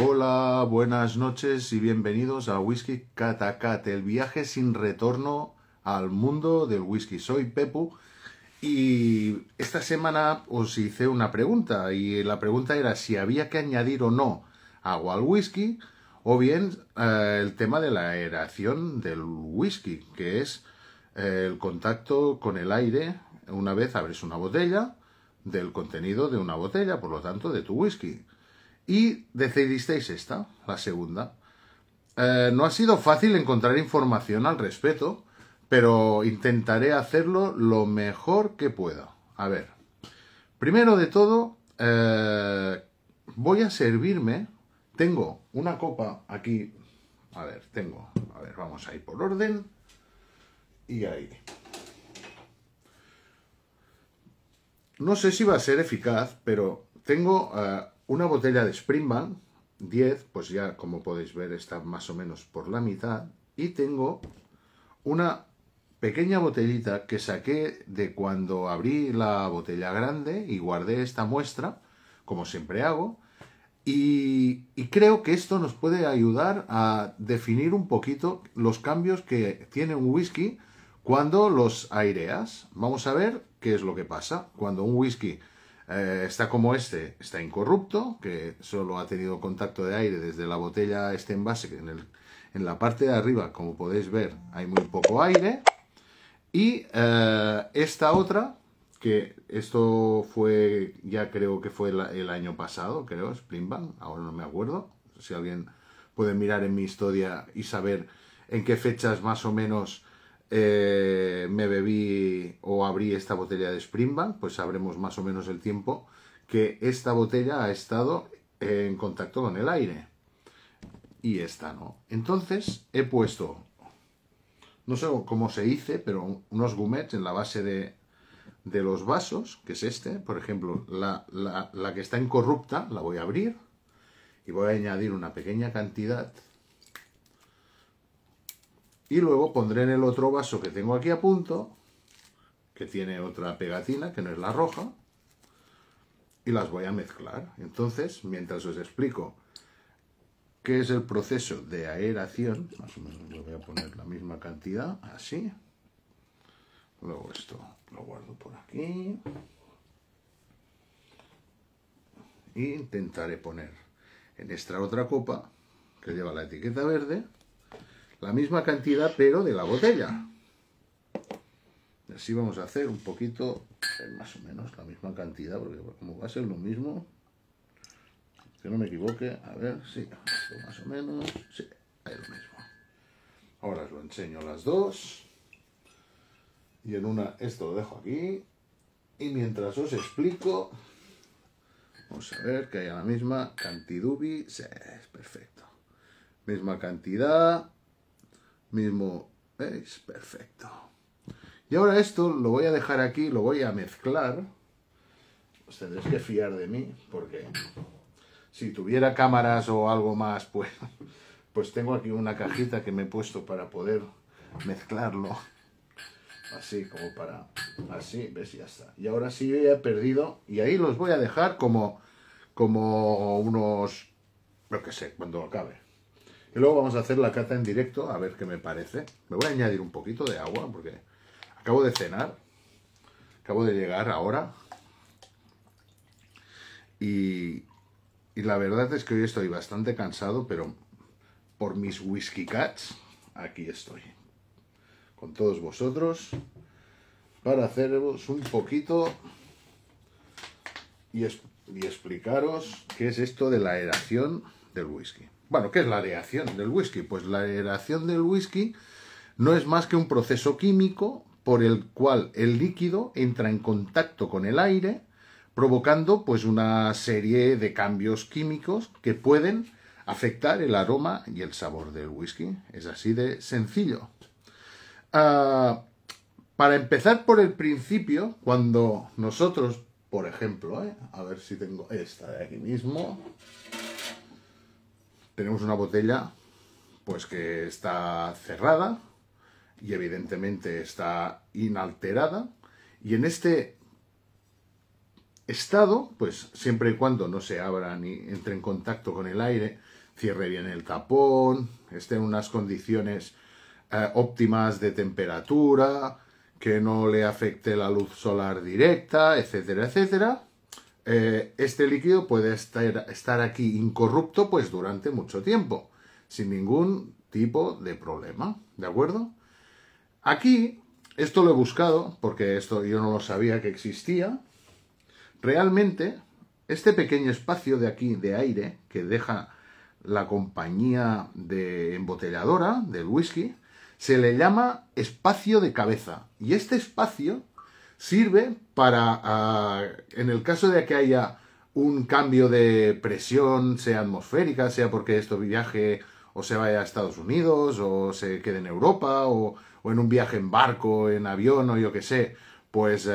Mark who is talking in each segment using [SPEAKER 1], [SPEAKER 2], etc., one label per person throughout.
[SPEAKER 1] Hola, buenas noches y bienvenidos a Whisky Cat a Cat, el viaje sin retorno al mundo del whisky. Soy Pepu y esta semana os hice una pregunta y la pregunta era si había que añadir o no agua al whisky o bien el tema de la aeración del whisky, que es el contacto con el aire una vez abres una botella del contenido de una botella, por lo tanto de tu whisky. Y decidisteis esta, la segunda. No ha sido fácil encontrar información al respecto, pero intentaré hacerlo lo mejor que pueda. A ver, primero de todo, voy a servirme. Tengo una copa aquí. A ver, vamos a ir por orden. Y ahí. No sé si va a ser eficaz, pero tengo una botella de Springbank 10, pues ya como podéis ver está más o menos por la mitad, y tengo una pequeña botellita que saqué de cuando abrí la botella grande y guardé esta muestra, como siempre hago, y creo que esto nos puede ayudar a definir un poquito los cambios que tiene un whisky cuando los aireas. Vamos a ver qué es lo que pasa cuando un whisky está como este, está incorrupto, que solo ha tenido contacto de aire desde la botella, este envase, que en la parte de arriba, como podéis ver, hay muy poco aire. Y esta otra, que esto fue, ya creo que fue el año pasado, creo, Springbank, ahora no me acuerdo. Si alguien puede mirar en mi historia y saber en qué fechas más o menos me bebí o abrí esta botella de Springbank, pues sabremos más o menos el tiempo que esta botella ha estado en contacto con el aire. Y esta no. Entonces he puesto, no sé cómo se dice, pero unos gumets en la base de los vasos, que es este. Por ejemplo, la que está incorrupta la voy a abrir y voy a añadir una pequeña cantidad. Y luego pondré en el otro vaso que tengo aquí a punto, que tiene otra pegatina, que no es la roja, y las voy a mezclar. Entonces, mientras os explico qué es el proceso de aeración, más o menos le voy a poner la misma cantidad, así. Luego esto lo guardo por aquí. Y intentaré poner en esta otra copa, que lleva la etiqueta verde, la misma cantidad, pero de la botella. Así vamos a hacer un poquito, más o menos la misma cantidad, porque como va a ser lo mismo, que no me equivoque, a ver, sí, esto más o menos, sí, es lo mismo. Ahora os lo enseño las dos, y en una, esto lo dejo aquí, y mientras os explico, vamos a ver que haya la misma cantidubi, sí, es perfecto. Misma cantidad, mismo, ¿veis? Perfecto. Y ahora esto lo voy a dejar aquí, lo voy a mezclar. Os tendréis que fiar de mí, porque si tuviera cámaras o algo más, pues tengo aquí una cajita que me he puesto para poder mezclarlo. Así, como para... Así, ¿ves? Ya está. Y ahora sí ya he perdido, y ahí los voy a dejar como unos... lo que sé, cuando acabe. Y luego vamos a hacer la cata en directo, a ver qué me parece. Me voy a añadir un poquito de agua, porque acabo de cenar. Acabo de llegar ahora. Y la verdad es que hoy estoy bastante cansado, pero por mis whisky cats, aquí estoy. Con todos vosotros, para haceros un poquito y explicaros qué es esto de la aeración del whisky. Bueno, ¿qué es la aeración del whisky? Pues la aeración del whisky no es más que un proceso químico por el cual el líquido entra en contacto con el aire, provocando pues una serie de cambios químicos que pueden afectar el aroma y el sabor del whisky. Es así de sencillo. Para empezar por el principio, cuando nosotros, por ejemplo, a ver si tengo esta de aquí mismo, tenemos una botella pues que está cerrada y evidentemente está inalterada, y en este estado, pues siempre y cuando no se abra ni entre en contacto con el aire, cierre bien el tapón, esté en unas condiciones óptimas de temperatura, que no le afecte la luz solar directa, etcétera, etcétera. Este líquido puede estar aquí incorrupto pues durante mucho tiempo, sin ningún tipo de problema, ¿de acuerdo? Aquí, esto lo he buscado, porque esto yo no lo sabía que existía. Realmente, este pequeño espacio de aquí, de aire, que deja la compañía de embotelladora del whisky, se le llama espacio de cabeza. Y este espacio sirve para, en el caso de que haya un cambio de presión, sea atmosférica, sea porque esto viaje o se vaya a Estados Unidos, o se quede en Europa, o en un viaje en barco, en avión, o yo qué sé, pues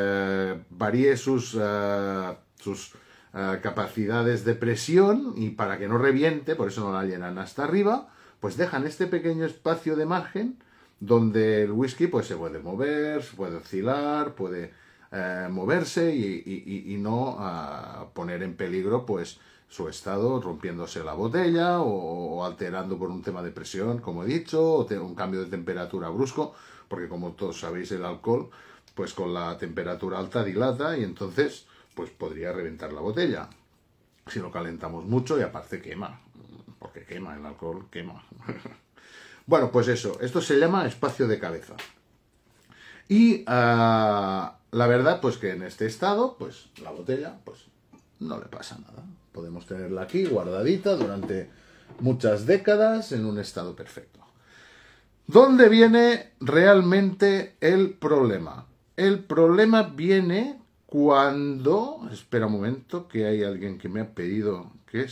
[SPEAKER 1] varíe sus capacidades de presión, y para que no reviente, por eso no la llenan hasta arriba, pues dejan este pequeño espacio de margen donde el whisky pues se puede mover, se puede oscilar, puede moverse y no poner en peligro pues su estado, rompiéndose la botella o alterando por un tema de presión, como he dicho, o un cambio de temperatura brusco, porque como todos sabéis el alcohol pues con la temperatura alta dilata y entonces pues podría reventar la botella si lo calentamos mucho, y aparte quema, porque quema, el alcohol quema. Bueno, pues eso, esto se llama espacio de cabeza. Y la verdad, pues que en este estado, pues la botella, pues no le pasa nada. Podemos tenerla aquí guardadita durante muchas décadas en un estado perfecto. ¿Dónde viene realmente el problema? El problema viene cuando... Espera un momento, que hay alguien que me ha pedido que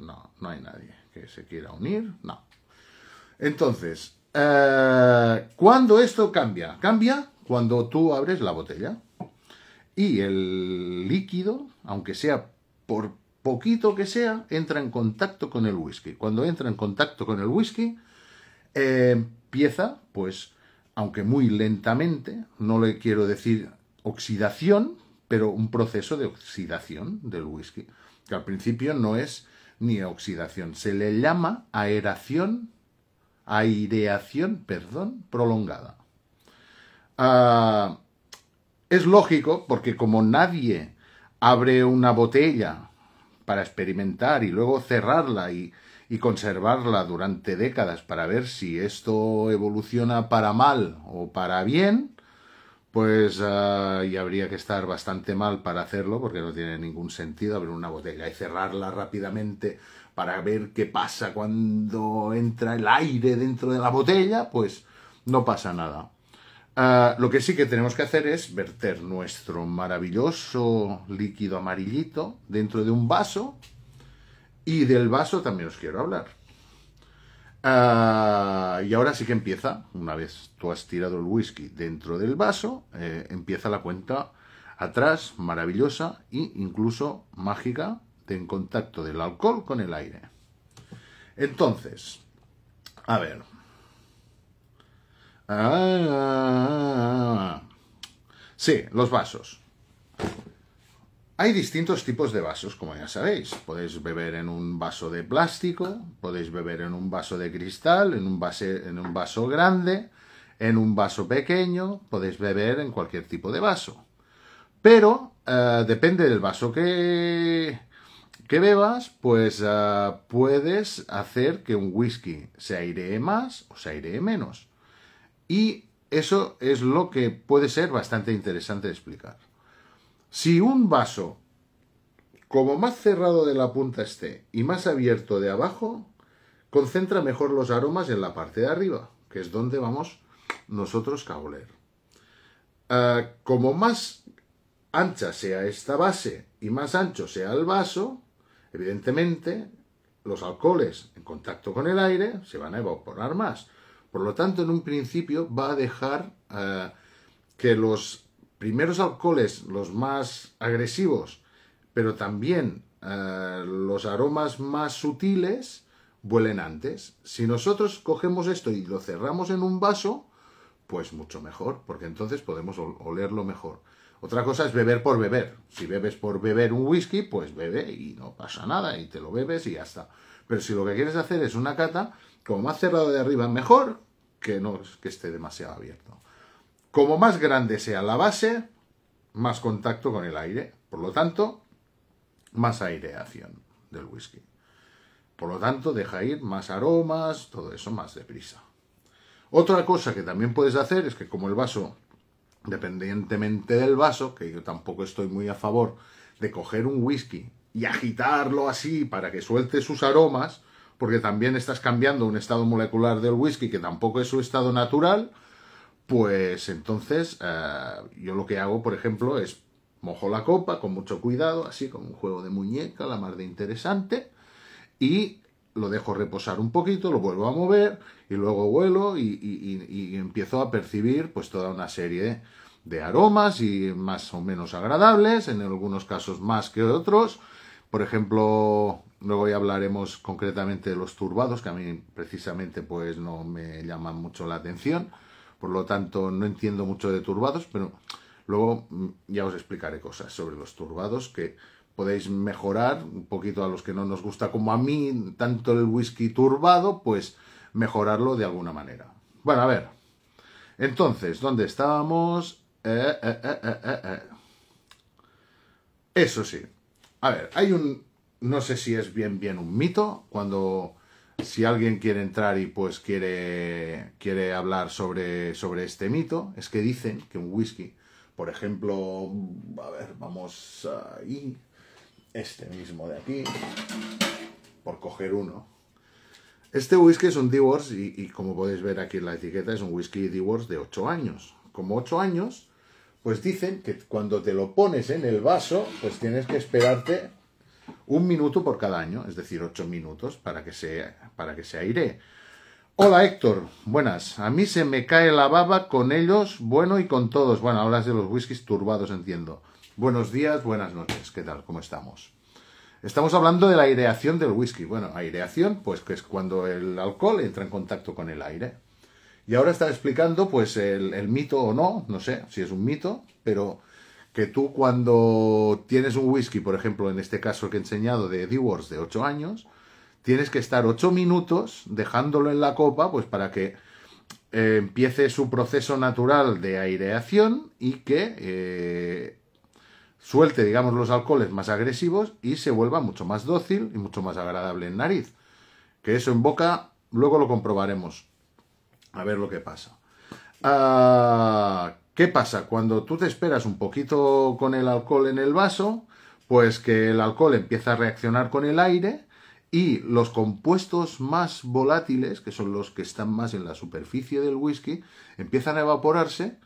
[SPEAKER 1] no, no hay nadie que se quiera unir, no. Entonces, ¿cuándo esto cambia? Cambia cuando tú abres la botella y el líquido, aunque sea por poquito que sea, entra en contacto con el whisky. Cuando entra en contacto con el whisky, empieza, pues, aunque muy lentamente, no le quiero decir oxidación, pero un proceso de oxidación del whisky, que al principio no es ni oxidación, se le llama aireación prolongada. Es lógico, porque como nadie abre una botella para experimentar y luego cerrarla y conservarla durante décadas para ver si esto evoluciona para mal o para bien, pues y habría que estar bastante mal para hacerlo, porque no tiene ningún sentido abrir una botella y cerrarla rápidamente para ver qué pasa cuando entra el aire dentro de la botella, pues no pasa nada. Lo que sí que tenemos que hacer es verter nuestro maravilloso líquido amarillito dentro de un vaso, y del vaso también os quiero hablar. Y ahora sí que empieza, una vez tú has tirado el whisky dentro del vaso, empieza la cuenta atrás, maravillosa e incluso mágica, en contacto del alcohol con el aire. Entonces, a ver. Sí, los vasos. Hay distintos tipos de vasos, como ya sabéis. Podéis beber en un vaso de plástico, podéis beber en un vaso de cristal, en un vaso grande, en un vaso pequeño, podéis beber en cualquier tipo de vaso. Pero depende del vaso que bebas, pues puedes hacer que un whisky se airee más o se airee menos. Y eso es lo que puede ser bastante interesante de explicar. Si un vaso, como más cerrado de la punta esté y más abierto de abajo, concentra mejor los aromas en la parte de arriba, que es donde vamos nosotros a oler. Como más ancha sea esta base y más ancho sea el vaso, evidentemente los alcoholes en contacto con el aire se van a evaporar más. Por lo tanto, en un principio va a dejar que los primeros alcoholes, los más agresivos, pero también los aromas más sutiles, vuelen antes. Si nosotros cogemos esto y lo cerramos en un vaso, pues mucho mejor, porque entonces podemos olerlo mejor. Otra cosa es beber por beber. Si bebes por beber un whisky, pues bebe y no pasa nada y te lo bebes y ya está. Pero si lo que quieres hacer es una cata, como más cerrado de arriba, mejor que no que esté demasiado abierto. Como más grande sea la base, más contacto con el aire. Por lo tanto, más aireación del whisky. Por lo tanto, deja ir más aromas, todo eso más deprisa. Otra cosa que también puedes hacer es que como el vaso, dependientemente del vaso, que yo tampoco estoy muy a favor de coger un whisky y agitarlo así para que suelte sus aromas, porque también estás cambiando un estado molecular del whisky que tampoco es su estado natural, pues entonces yo lo que hago, por ejemplo, es mojo la copa con mucho cuidado, así como un juego de muñeca, la más de interesante, y lo dejo reposar un poquito, lo vuelvo a mover y luego huelo y empiezo a percibir pues toda una serie de aromas y más o menos agradables, en algunos casos más que otros. Por ejemplo, luego ya hablaremos concretamente de los turbados, que a mí precisamente pues no me llaman mucho la atención, por lo tanto no entiendo mucho de turbados, pero luego ya os explicaré cosas sobre los turbados que podéis mejorar un poquito a los que no nos gusta como a mí tanto el whisky turbado, pues mejorarlo de alguna manera. Bueno, a ver, entonces, ¿dónde estábamos? Eso sí, a ver, hay un, no sé si es bien un mito, cuando si alguien quiere entrar y pues quiere hablar sobre este mito, es que dicen que un whisky, por ejemplo, a ver, vamos ahí, este mismo de aquí, por coger uno. Este whisky es un Dewar's y como podéis ver aquí en la etiqueta es un whisky Dewar's de 8 años. Como 8 años, pues dicen que cuando te lo pones en el vaso, pues tienes que esperarte 1 minuto por cada año, es decir, 8 minutos para que se airee. Hola Héctor, buenas. A mí se me cae la baba con ellos, bueno, y con todos. Bueno, hablas de los whiskies turbados, entiendo. Buenos días, buenas noches, ¿qué tal? ¿Cómo estamos? Estamos hablando de la aireación del whisky. Bueno, aireación, pues que es cuando el alcohol entra en contacto con el aire. Y ahora está explicando, pues, el mito o no sé si es un mito, pero que tú cuando tienes un whisky, por ejemplo, en este caso que he enseñado de Dewar's de 8 años, tienes que estar 8 minutos dejándolo en la copa, pues para que empiece su proceso natural de aireación y que suelte, digamos, los alcoholes más agresivos y se vuelva mucho más dócil y mucho más agradable en nariz. Que eso en boca, luego lo comprobaremos. A ver lo que pasa. ¿Qué pasa? Cuando tú te esperas un poquito con el alcohol en el vaso, pues que el alcohol empieza a reaccionar con el aire y los compuestos más volátiles, que son los que están más en la superficie del whisky, empiezan a evaporarse.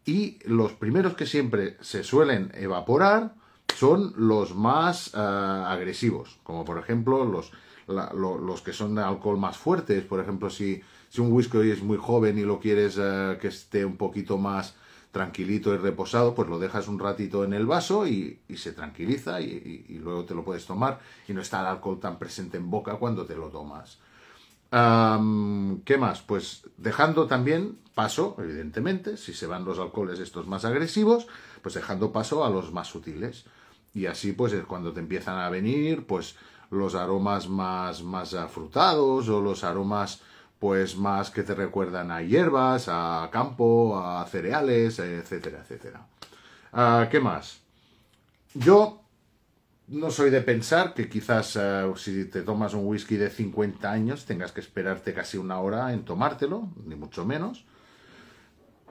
[SPEAKER 1] Y los primeros que siempre se suelen evaporar son los más agresivos, como por ejemplo los que son de alcohol más fuertes. Por ejemplo, si un whisky hoy es muy joven y lo quieres que esté un poquito más tranquilito y reposado, pues lo dejas un ratito en el vaso y se tranquiliza y luego te lo puedes tomar y no está el alcohol tan presente en boca cuando te lo tomas. ¿Qué más? Pues dejando también paso, evidentemente, si se van los alcoholes estos más agresivos, pues dejando paso a los más sutiles. Y así pues es cuando te empiezan a venir pues los aromas más afrutados o los aromas pues más que te recuerdan a hierbas, a campo, a cereales, etcétera, etcétera. ¿Qué más? Yo no soy de pensar que quizás si te tomas un whisky de 50 años tengas que esperarte casi 1 hora en tomártelo, ni mucho menos.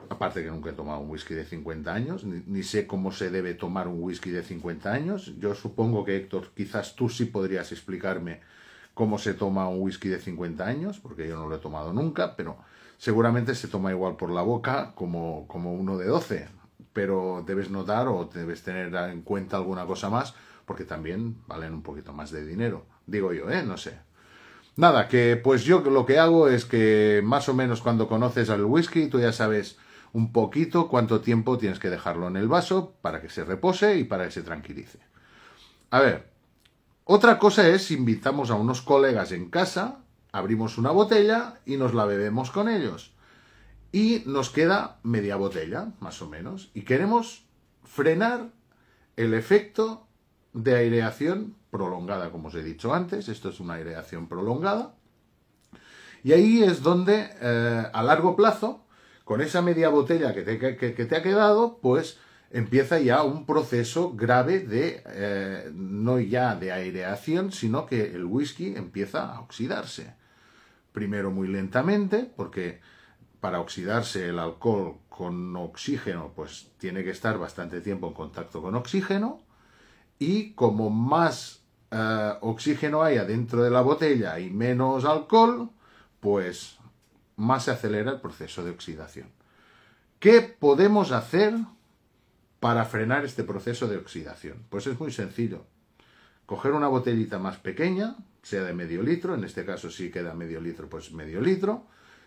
[SPEAKER 1] Aparte que nunca he tomado un whisky de 50 años, ni sé cómo se debe tomar un whisky de 50 años. Yo supongo que, Héctor, quizás tú sí podrías explicarme cómo se toma un whisky de 50 años, porque yo no lo he tomado nunca, pero seguramente se toma igual por la boca como uno de 12. Pero debes notar o debes tener en cuenta alguna cosa más, porque también valen un poquito más de dinero. Digo yo, no sé. Nada, que pues yo lo que hago es que más o menos cuando conoces al whisky, tú ya sabes un poquito cuánto tiempo tienes que dejarlo en el vaso para que se repose y para que se tranquilice. A ver, otra cosa es si invitamos a unos colegas en casa, abrimos una botella y nos la bebemos con ellos. Y nos queda media botella, más o menos, y queremos frenar el efecto de aireación prolongada, como os he dicho antes. Esto es una aireación prolongada. Y ahí es donde, a largo plazo, con esa media botella que te ha quedado, pues empieza ya un proceso grave de, no ya de aireación, sino que el whisky empieza a oxidarse. Primero muy lentamente, porque para oxidarse el alcohol con oxígeno, pues tiene que estar bastante tiempo en contacto con oxígeno, y como más oxígeno haya dentro de la botella y menos alcohol, pues más se acelera el proceso de oxidación. ¿Qué podemos hacer para frenar este proceso de oxidación? Pues es muy sencillo. Coger una botellita más pequeña, sea de medio litro, en este caso si queda medio litro, pues medio litro.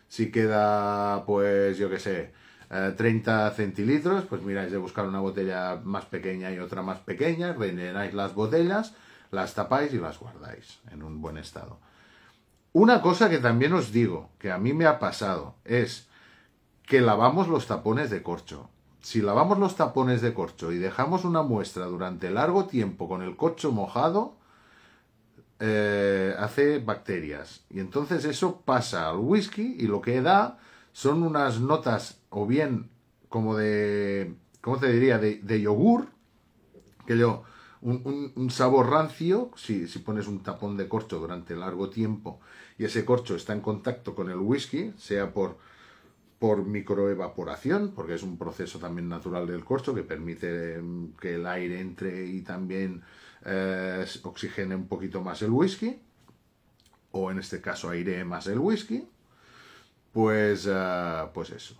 [SPEAKER 1] Si queda, pues yo qué sé, 30 centilitros, pues miráis de buscar una botella más pequeña y otra más pequeña, rellenáis las botellas, las tapáis y las guardáis en un buen estado. Una cosa que también os digo, que a mí me ha pasado, es que lavamos los tapones de corcho. Si lavamos los tapones de corcho y dejamos una muestra durante largo tiempo con el corcho mojado, hace bacterias. Y entonces eso pasa al whisky y lo que da son unas notas o bien como de, ¿cómo te diría? De yogur, que yo... Un sabor rancio, si pones un tapón de corcho durante largo tiempo y ese corcho está en contacto con el whisky, sea por microevaporación, porque es un proceso también natural del corcho que permite que el aire entre y también oxigene un poquito más el whisky, o en este caso airee más el whisky, pues eso.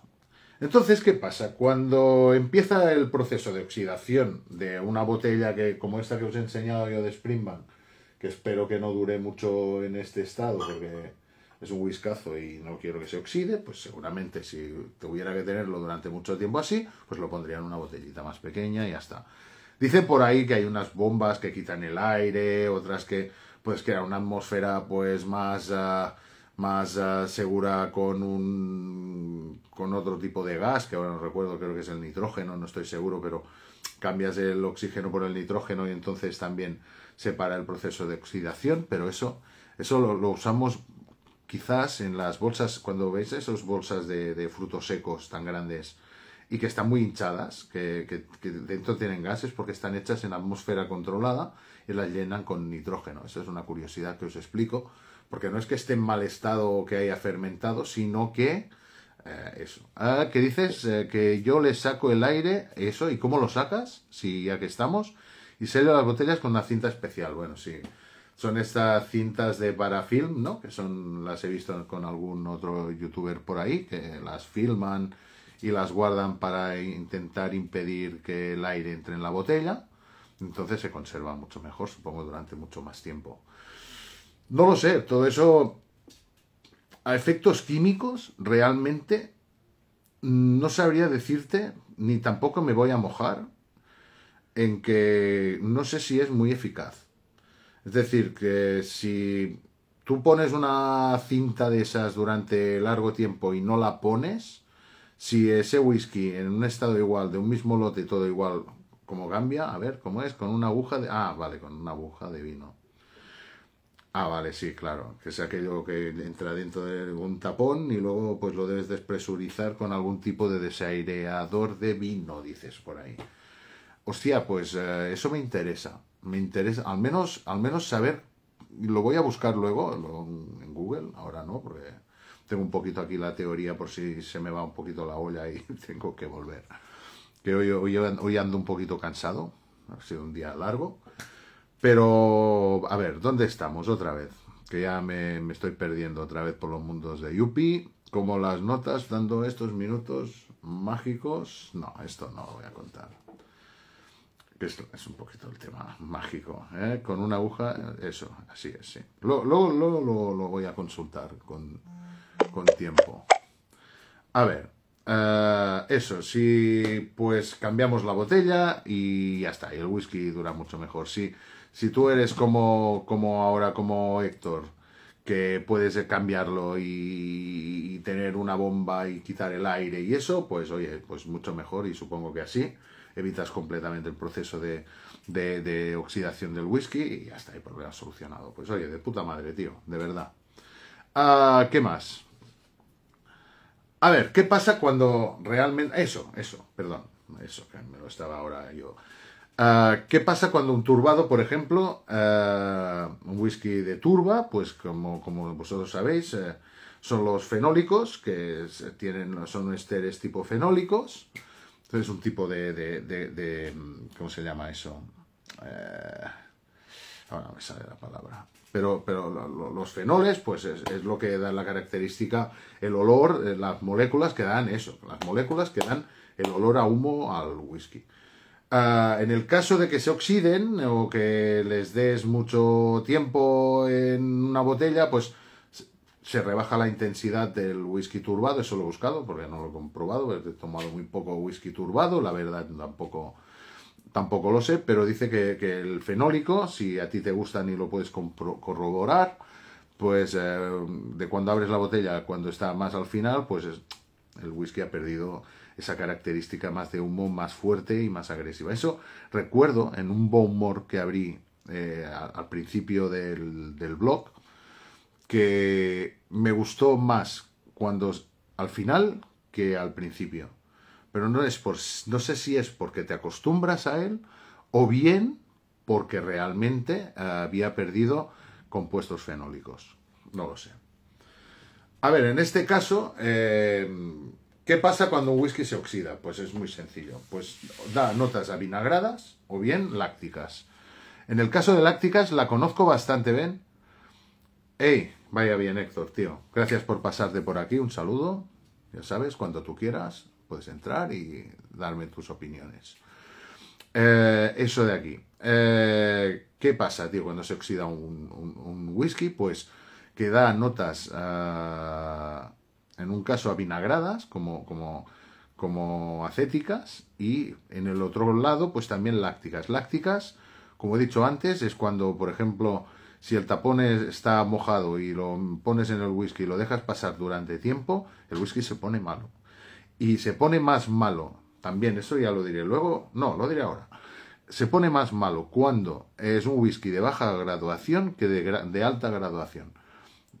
[SPEAKER 1] Entonces, ¿qué pasa? Cuando empieza el proceso de oxidación de una botella que, como esta que os he enseñado yo de Springbank, que espero que no dure mucho en este estado porque es un whiskazo y no quiero que se oxide, pues seguramente si tuviera que tenerlo durante mucho tiempo así, pues lo pondría en una botellita más pequeña y ya está. Dicen por ahí que hay unas bombas que quitan el aire, otras que pues crean una atmósfera pues más segura con otro tipo de gas, que ahora no recuerdo, creo que es el nitrógeno, no estoy seguro, pero cambias el oxígeno por el nitrógeno y entonces también se para el proceso de oxidación, pero eso lo usamos quizás en las bolsas, cuando veis esas bolsas de frutos secos tan grandes y que están muy hinchadas, que dentro tienen gases porque están hechas en atmósfera controlada y las llenan con nitrógeno. Esa es una curiosidad que os explico, porque no es que esté en mal estado o que haya fermentado, sino que eso. ¿Qué dices? Que yo le saco el aire, eso, ¿y cómo lo sacas? Si ya que estamos, y sello las botellas con una cinta especial. Bueno, sí, son estas cintas de parafilm, ¿no? Que las he visto con algún otro youtuber por ahí, que las filman y las guardan para intentar impedir que el aire entre en la botella. Entonces se conserva mucho mejor, supongo, durante mucho más tiempo. No lo sé, todo eso a efectos químicos realmente no sabría decirte, ni tampoco me voy a mojar en que no sé si es muy eficaz. Es decir, que si tú pones una cinta de esas durante largo tiempo y no la pones, si ese whisky en un estado igual, de un mismo lote, todo igual, ¿cómo cambia? A ver, ¿cómo es? Con una aguja de... Ah, vale, con una aguja de vino. Ah, vale, sí, claro, que es aquello que entra dentro de un tapón y luego pues lo debes despresurizar con algún tipo de desaireador de vino, dices por ahí. Hostia, pues eso me interesa, al menos saber, lo voy a buscar luego en Google, ahora no, porque tengo un poquito aquí la teoría por si se me va un poquito la olla y tengo que volver. Que hoy ando un poquito cansado, ha sido un día largo. Pero, a ver, ¿dónde estamos otra vez? Que ya me estoy perdiendo otra vez por los mundos de Yuppie. Como las notas, dando estos minutos mágicos. No, esto no lo voy a contar. Que esto es un poquito el tema mágico, ¿eh? Con una aguja, eso, así es, sí. Luego lo voy a consultar con tiempo. A ver, eso, si pues cambiamos la botella y ya está, y el whisky dura mucho mejor. Si tú eres como ahora, como Héctor, que puedes cambiarlo y tener una bomba y quitar el aire y eso, pues oye, pues mucho mejor y supongo que así evitas completamente el proceso de oxidación del whisky y ya está, el problema solucionado. Pues oye, de puta madre, tío, de verdad. ¿Qué más? A ver, ¿qué pasa cuando realmente... Eso, perdón, eso, que me lo estaba ahora yo... ¿Qué pasa cuando un turbado, por ejemplo, un whisky de turba, pues como vosotros sabéis, son los fenólicos, que son esteres tipo fenólicos, entonces un tipo de ¿cómo se llama eso? Ahora no me sale la palabra. Pero los fenoles, pues es lo que da la característica, el olor, las moléculas que dan eso, las moléculas que dan el olor a humo al whisky. En el caso de que se oxiden o que les des mucho tiempo en una botella, pues se rebaja la intensidad del whisky turbado. Eso lo he buscado porque no lo he comprobado, he tomado muy poco whisky turbado, la verdad tampoco lo sé, pero dice que el fenólico, si a ti te gustan y lo puedes corroborar, pues de cuando abres la botella a cuando está más al final, pues el whisky ha perdido esa característica más de humo, más fuerte y más agresiva. Eso recuerdo en un Bowmore que abrí al principio del blog, que me gustó más al final que al principio. Pero no sé si es porque te acostumbras a él o bien porque realmente había perdido compuestos fenólicos. No lo sé. A ver, en este caso, ¿qué pasa cuando un whisky se oxida? Pues es muy sencillo. Pues da notas avinagradas o bien lácticas. En el caso de lácticas la conozco bastante bien. ¡Ey! Vaya bien, Héctor, tío. Gracias por pasarte por aquí. Un saludo. Ya sabes, cuando tú quieras puedes entrar y darme tus opiniones. Eso de aquí. ¿Qué pasa, tío, cuando se oxida un whisky? Pues que da notas, en un caso avinagradas, como acéticas, y en el otro lado, pues también lácticas. Lácticas, como he dicho antes, es cuando, por ejemplo, si el tapón está mojado y lo pones en el whisky y lo dejas pasar durante tiempo, el whisky se pone malo. Y se pone más malo, también, eso ya lo diré luego, no, lo diré ahora. Se pone más malo cuando es un whisky de baja graduación que de alta graduación.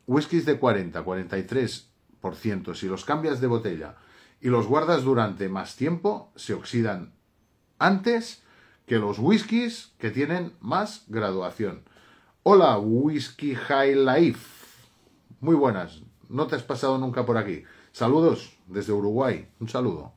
[SPEAKER 1] Whiskies de 43%, si los cambias de botella y los guardas durante más tiempo, se oxidan antes que los whiskies que tienen más graduación. Hola, Whisky High Life. Muy buenas, no te has pasado nunca por aquí. Saludos desde Uruguay, un saludo.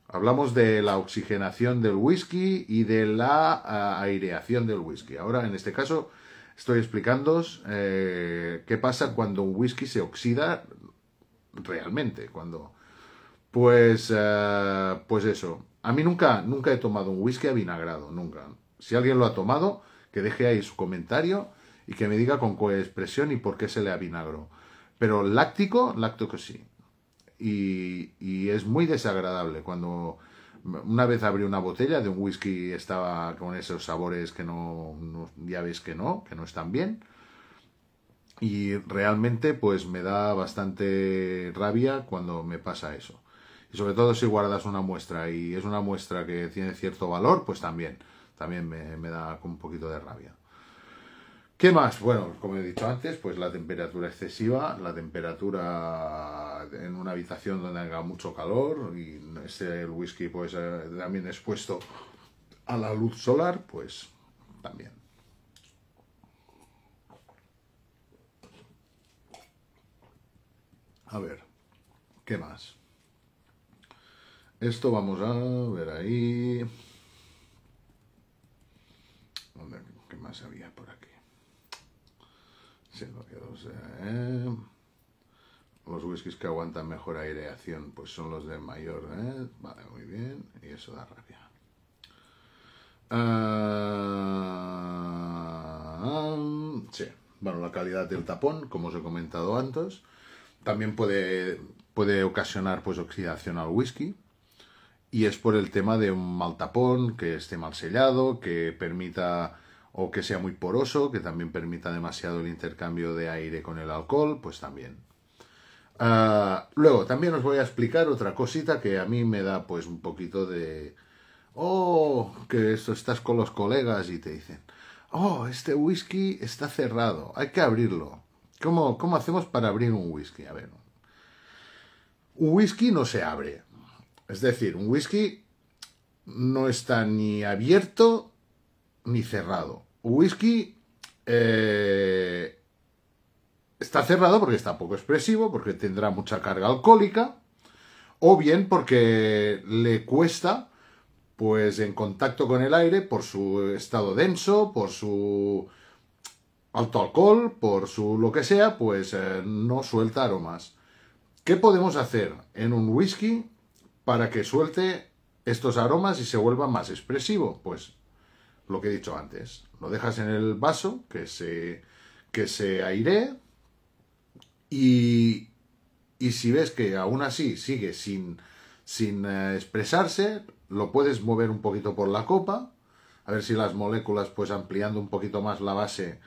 [SPEAKER 1] Hablamos de la oxigenación del whisky y de la aireación del whisky. Ahora, en este caso, estoy explicándoos qué pasa cuando un whisky se oxida realmente. Pues eso. A mí nunca he tomado un whisky avinagrado, nunca. Si alguien lo ha tomado, que deje ahí su comentario y que me diga con qué expresión y por qué se le avinagró. Pero láctico sí. Y es muy desagradable cuando una vez abrí una botella de un whisky, estaba con esos sabores que ya ves que no están bien, y realmente pues me da bastante rabia cuando me pasa eso, y sobre todo si guardas una muestra y es una muestra que tiene cierto valor, pues también me da un poquito de rabia. ¿Qué más? Bueno, como he dicho antes, pues la temperatura excesiva, la temperatura en una habitación donde haga mucho calor y el whisky pues también expuesto a la luz solar, pues también. A ver, ¿qué más? Esto vamos a ver ahí. ¿Qué más había por aquí? Los whiskies que aguantan mejor aireación pues son los de mayor, vale, muy bien, y eso da rabia. Sí, bueno, la calidad del tapón, como os he comentado antes, también puede ocasionar pues oxidación al whisky, y es por el tema de un mal tapón, que esté mal sellado, que permita o que sea muy poroso, que también permita demasiado el intercambio de aire con el alcohol, pues también. Luego, también os voy a explicar otra cosita que a mí me da pues un poquito de oh, que esto estás con los colegas y te dicen, oh, este whisky está cerrado, hay que abrirlo. ¿Cómo hacemos para abrir un whisky? A ver, un whisky no se abre. Es decir, un whisky no está ni abierto ni cerrado. Un whisky está cerrado porque está poco expresivo, porque tendrá mucha carga alcohólica, o bien porque le cuesta, pues en contacto con el aire, por su estado denso, por su alto alcohol, por su lo que sea, pues no suelta aromas. ¿Qué podemos hacer en un whisky para que suelte estos aromas y se vuelva más expresivo? Pues lo que he dicho antes, lo dejas en el vaso que se airee y, y si ves que aún así sigue sin expresarse, lo puedes mover un poquito por la copa, a ver si las moléculas, pues ampliando un poquito más la base,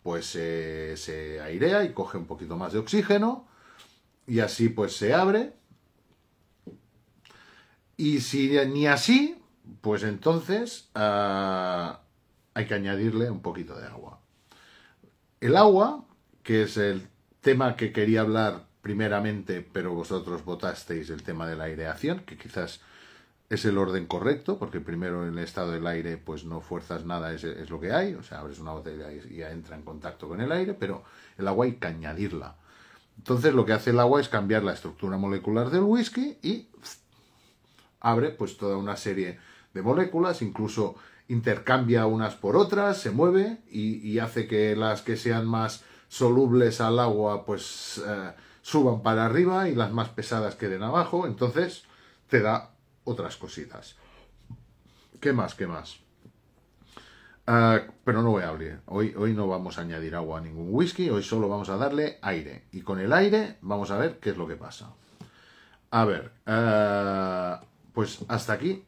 [SPEAKER 1] pues se airea y coge un poquito más de oxígeno y así pues se abre. Y si ni así, pues entonces hay que añadirle un poquito de agua. El agua, que es el tema que quería hablar primeramente, pero vosotros votasteis el tema de la aireación, que quizás es el orden correcto, porque primero en el estado del aire pues no fuerzas nada, es lo que hay, o sea, abres una botella y ya entra en contacto con el aire, pero el agua hay que añadirla. Entonces lo que hace el agua es cambiar la estructura molecular del whisky y abre pues toda una serie de moléculas, incluso intercambia unas por otras, se mueve y hace que las que sean más solubles al agua pues suban para arriba y las más pesadas queden abajo, entonces te da otras cositas. ¿Qué más? ¿Qué más? Pero no voy a abrir. Hoy no vamos a añadir agua a ningún whisky, hoy solo vamos a darle aire. Y con el aire vamos a ver qué es lo que pasa. A ver, pues hasta aquí.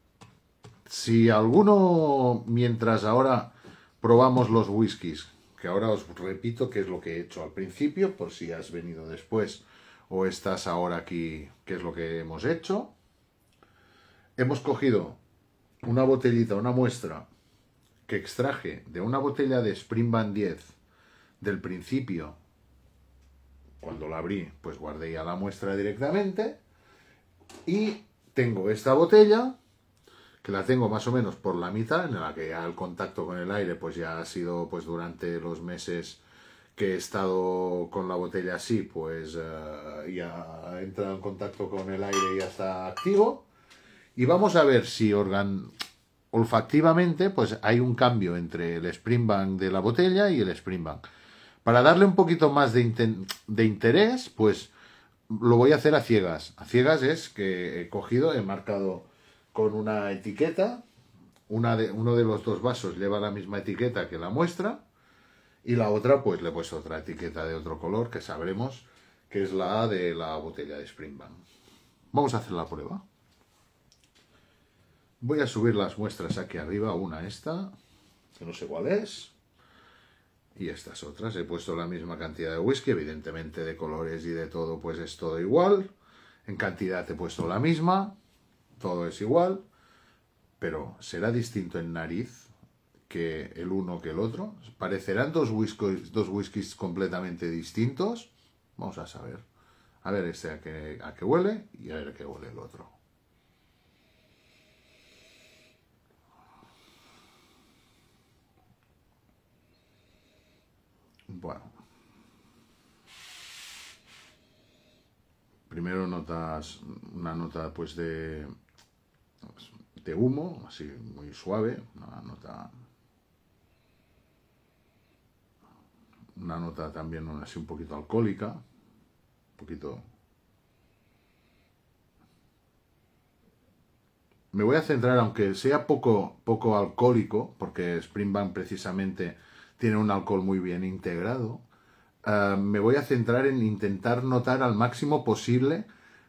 [SPEAKER 1] Si alguno, mientras ahora probamos los whiskies, que ahora os repito qué es lo que he hecho al principio, por si has venido después o estás ahora aquí, qué es lo que hemos hecho. Hemos cogido una botellita, una muestra que extraje de una botella de Springbank 10 del principio. Cuando la abrí, pues guardé ya la muestra directamente. Y tengo esta botella, que la tengo más o menos por la mitad, en la que ya el contacto con el aire pues ya ha sido pues durante los meses que he estado con la botella así, pues ya ha entrado en contacto con el aire y ya está activo. Y vamos a ver si olfactivamente pues hay un cambio entre el Springbank de la botella y el Springbank. Para darle un poquito más de interés, pues lo voy a hacer a ciegas. A ciegas es que he cogido, he marcado con una etiqueta, uno de los dos vasos lleva la misma etiqueta que la muestra y la otra pues le he puesto otra etiqueta de otro color que sabremos que es la de la botella de Springbank. Vamos a hacer la prueba. Voy a subir las muestras aquí arriba, una esta, que no sé cuál es, y estas otras. He puesto la misma cantidad de whisky, evidentemente de colores y de todo pues es todo igual. En cantidad he puesto la misma, todo es igual, pero será distinto en nariz que el uno que el otro. Parecerán dos whiskies completamente distintos. Vamos a saber. A ver este a qué huele y a ver a qué huele el otro. Bueno. Primero notas una nota pues de humo, así muy suave, una nota también así un poquito alcohólica, un poquito. Me voy a centrar, aunque sea poco alcohólico, porque Springbank precisamente tiene un alcohol muy bien integrado, me voy a centrar en intentar notar al máximo posible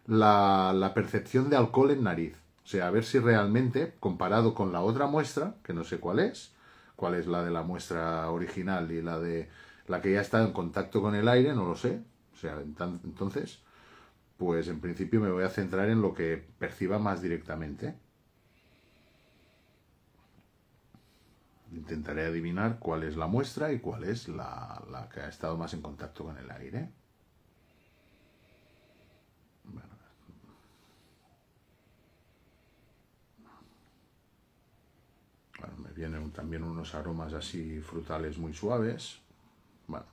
[SPEAKER 1] la percepción de alcohol en nariz. O sea, a ver si realmente, comparado con la otra muestra, que no sé cuál es la de la muestra original y la de la que ya está en contacto con el aire, no lo sé. O sea, entonces, pues en principio me voy a centrar en lo que perciba más directamente. Intentaré adivinar cuál es la muestra y cuál es la que ha estado más en contacto con el aire. Bueno, me vienen también unos aromas así frutales muy suaves. Bueno,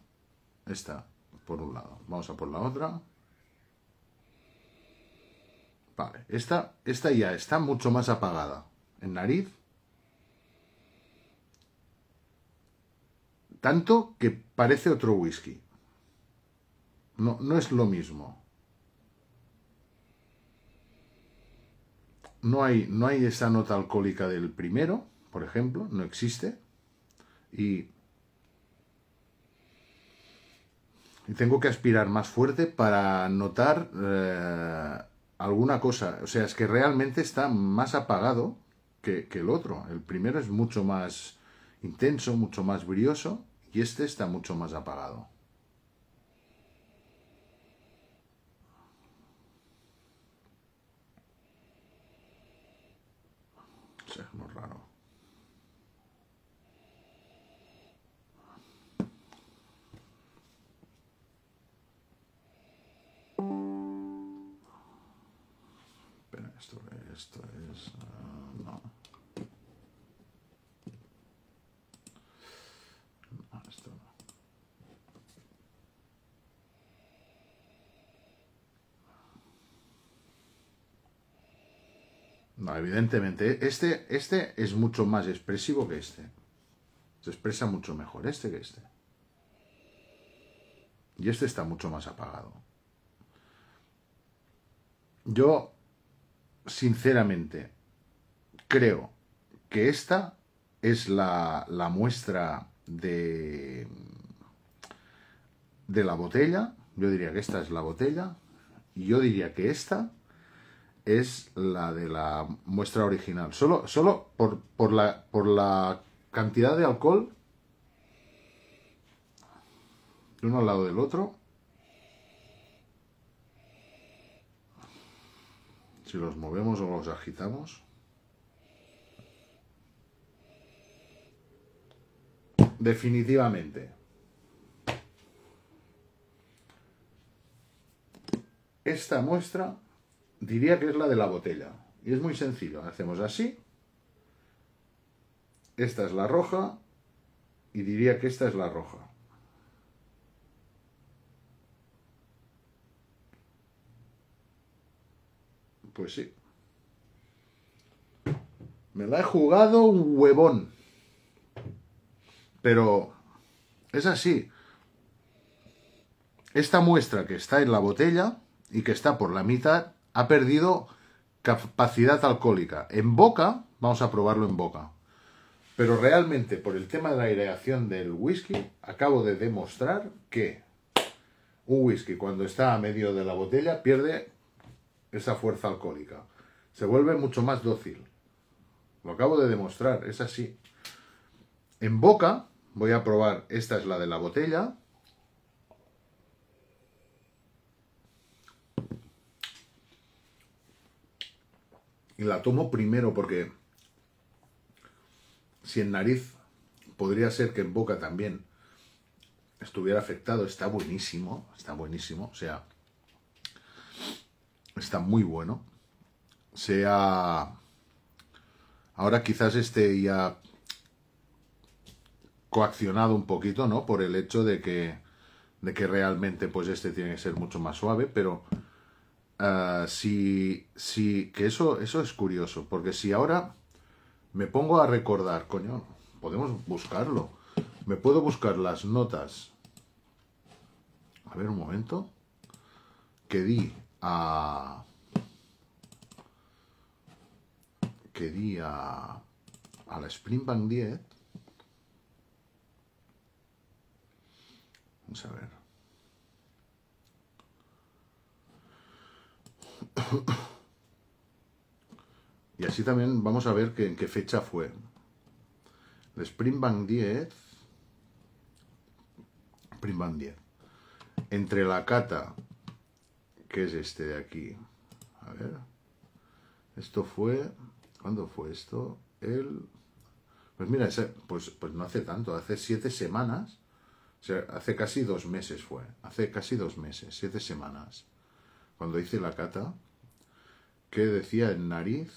[SPEAKER 1] esta por un lado. Vamos a por la otra. Vale, esta ya está mucho más apagada. En nariz. Tanto que parece otro whisky. No, no es lo mismo. No hay esa nota alcohólica del primero, por ejemplo, no existe. Y tengo que aspirar más fuerte para notar alguna cosa. O sea, es que realmente está más apagado que el otro. El primero es mucho más intenso, mucho más brioso, y este está mucho más apagado. O sea, es muy raro. Espera, esto es... no. No, esto no. No, evidentemente, este es mucho más expresivo que este. Se expresa mucho mejor este que este. Y este está mucho más apagado. Yo, sinceramente, creo que esta es la muestra de la botella. Yo diría que esta es la botella. Y yo diría que esta es la de la muestra original. Solo por la cantidad de alcohol de uno al lado del otro. Si los movemos o los agitamos. Definitivamente. Esta muestra diría que es la de la botella. Y es muy sencillo. Hacemos así. Esta es la roja. Y diría que esta es la roja. Pues sí. Me la he jugado un huevón. Pero es así. Esta muestra que está en la botella y que está por la mitad ha perdido capacidad alcohólica. En boca, vamos a probarlo en boca. Pero realmente, por el tema de la aireación del whisky, acabo de demostrar que un whisky, cuando está a medio de la botella, pierde esa fuerza alcohólica. Se vuelve mucho más dócil. Lo acabo de demostrar, es así. En boca, voy a probar, esta es la de la botella. Y la tomo primero porque si en nariz podría ser que en boca también estuviera afectado. Está buenísimo, o sea, está muy bueno. Ahora quizás esté ya coaccionado un poquito, ¿no? Por el hecho de que realmente pues este tiene que ser mucho más suave, pero sí, que eso es curioso, porque si ahora me pongo a recordar, coño, podemos buscarlo. Me puedo buscar las notas. A ver un momento. Que di a la Springbank 10. Vamos a ver. Y así también vamos a ver en qué fecha fue. La Springbank 10. Springbank 10. Entre la cata, que es este de aquí. A ver. Esto fue... ¿Cuándo fue esto? El Pues mira, pues no hace tanto, hace 7 semanas, o sea, hace casi 2 meses fue, hace casi 2 meses, 7 semanas, cuando hice la cata, que decía en nariz,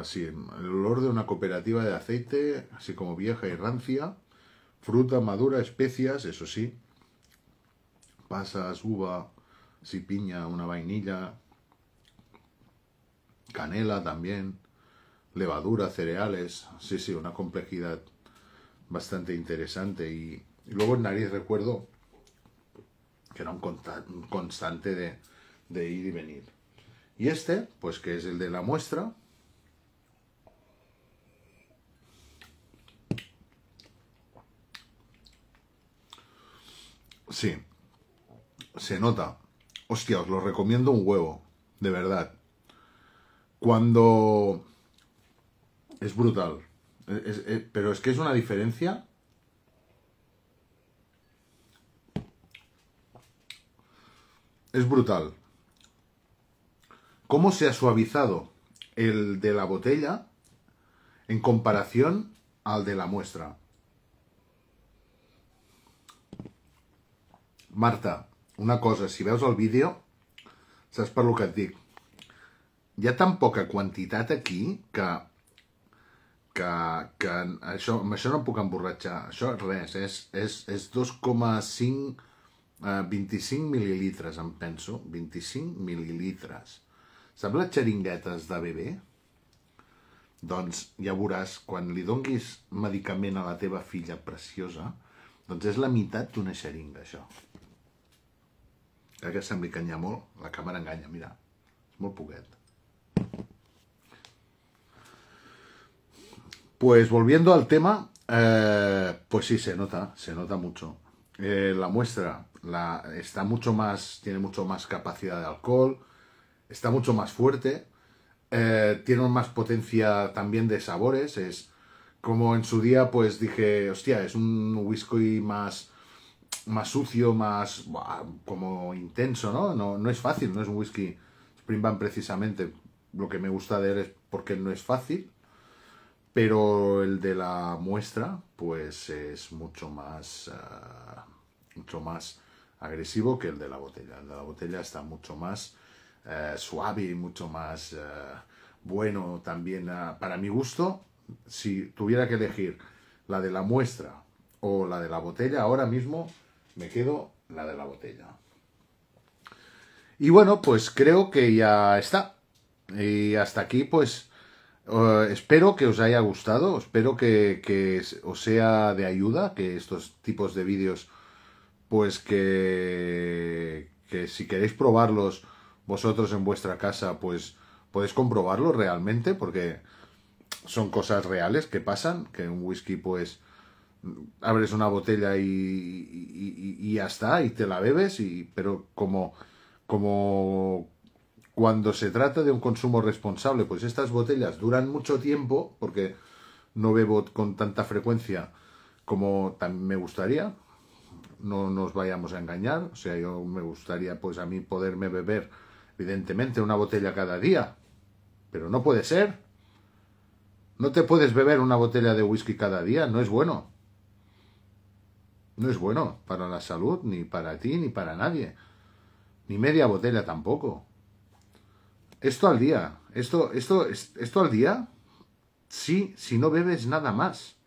[SPEAKER 1] sí, el olor de una cooperativa de aceite, así como vieja y rancia, fruta madura, especias, eso sí, pasas, uva, sí, piña, una vainilla, canela también, levadura, cereales, sí, una complejidad bastante interesante. Y luego en nariz recuerdo que era un constante de ir y venir. Y este, pues que es el de la muestra, sí, se nota. Hostia, os lo recomiendo un huevo, de verdad. Cuando... Es brutal. Pero es que es una diferencia. Es brutal. ¿Cómo se ha suavizado el de la botella en comparación al de la muestra? Marta, una cosa, si veus el vídeo, saps per lo que et dic. Hi ha tan poca quantitat aquí que això, amb això no puc emborratxar. Això res, és 2,5 25 mil·lilitres, em penso. 25 mil·lilitres. Saps les xeringuetes de bebè? Doncs ja veuràs, quan li donguis medicament a la teva filla preciosa, doncs és la meitat d'una xeringa, això. Que sembli que n'hi ha molt, la càmera enganya, mira, és molt poquet. Pues volviendo al tema, pues sí, se nota mucho. La muestra está mucho más, tiene mucho más capacidad de alcohol, está mucho más fuerte, tiene más potencia también de sabores, es como en su día pues dije, hostia, es un whisky más sucio, más como intenso, ¿no? No es fácil, no es un whisky Springbank precisamente. Lo que me gusta de él es porque no es fácil, pero el de la muestra pues es mucho más agresivo que el de la botella. El de la botella está mucho más suave y mucho más bueno también para mi gusto. Si tuviera que elegir la de la muestra o la de la botella, ahora mismo me quedo la de la botella. Y bueno, pues creo que ya está. Y hasta aquí, pues, espero que os haya gustado, espero que os sea de ayuda, que estos tipos de vídeos, pues que si queréis probarlos vosotros en vuestra casa, pues podéis comprobarlo realmente, porque son cosas reales que pasan, que un whisky, pues, abres una botella y ya está, y te la bebes, pero como cuando se trata de un consumo responsable, pues estas botellas duran mucho tiempo, porque no bebo con tanta frecuencia como también me gustaría, no nos vayamos a engañar, o sea, yo me gustaría, pues a mí poderme beber, evidentemente, una botella cada día, pero no puede ser. No te puedes beber una botella de whisky cada día, no es bueno. No es bueno para la salud, ni para ti, ni para nadie. Ni media botella tampoco. Esto al día. Esto al día, sí, si no bebes nada más.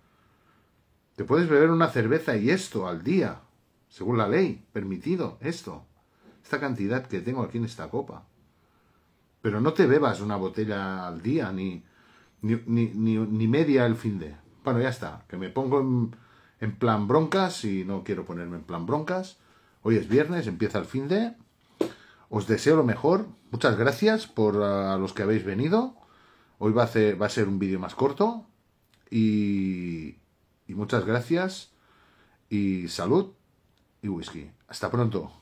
[SPEAKER 1] Te puedes beber una cerveza y esto al día. Según la ley, permitido, esto. Esta cantidad que tengo aquí en esta copa. Pero no te bebas una botella al día, ni media el fin de. Bueno, ya está. Que me pongo en plan broncas y no quiero ponerme en plan broncas. Hoy es viernes, empieza el fin de. Os deseo lo mejor. Muchas gracias por a los que habéis venido. Hoy va a ser un vídeo más corto. Y muchas gracias. Y salud y whisky. Hasta pronto.